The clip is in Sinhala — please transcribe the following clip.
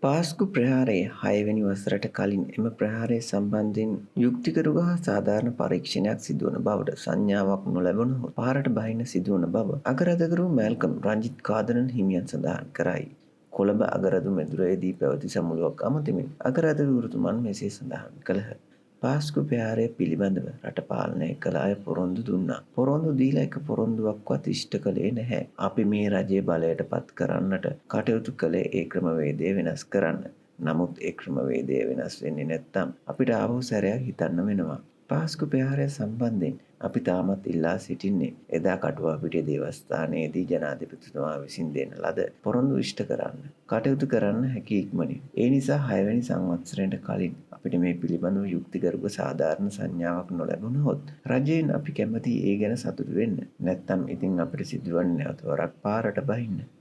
පාස්කු ප්‍රහාරයේ 6 වෙනි වසරට කලින් එම ප්‍රහාරය සම්බන්ධයෙන් යුක්තිකරු හා සාධාරණ පරීක්ෂණයක් සිදුවන බවට සංඥාවක් නොලැබුණහොත් පාරට බහින්න සිදුවන බව අගරාධකරු මෑල්කම් රංජිත් කාදරන් හිමියන් සඳහන් කරයි. කොළඹ අගරදු මැදුරේදී පැවති සමුළුවක් අමතමින් අගරාධකවරතුමන් මෙසේ සඳහන් කළහ. පාස්කු ප්‍රහාරය පිළිබඳව රට පාලනය කළ අය පොරොන්දු දුන්නා. පොරොන්දු දීලා එක පොරොන්දුවක්වත් ඉෂ්ට කළේ නැහැ. අපි මේ රජය බලයට පත් කරන්නට කටයුතු කළේ ඒ ක්‍රමවේදය වෙනස් කරන්න. නමුත් ඒ ක්‍රමවේදය වෙනස් වෙන්නේ නැත්නම් අපිට ආපහු සැරයක් හිතන්න වෙනවා. පාස්කු ප්‍රහාරය සම්බන්ධයෙන් අපි තාමත් ඉල්ලා සිටින්නේ එදා කටුවාපිටිය දේවස්ථානයේදී ජනාධිපතිතුමා විසින් දෙන ලද පොරොන්දු ඉෂ්ට කරන්න. කටයුතු කරන්න හැකි ඉක්මනින්. ඒ නිසා 6 වෙනි සංවත්සරයට කලින් අපිට මේ පිළිබඳව යුක්තිගරුක සාධාරණ සංඥාවක් නොලැබුණහොත් රජයෙන් අපි කැමති ඒ ගැන සතුටු වෙන්න. නැත්නම් ඉතින් අපිට සිදුවන්නේ නැවත වරක් පාරට බහින්න.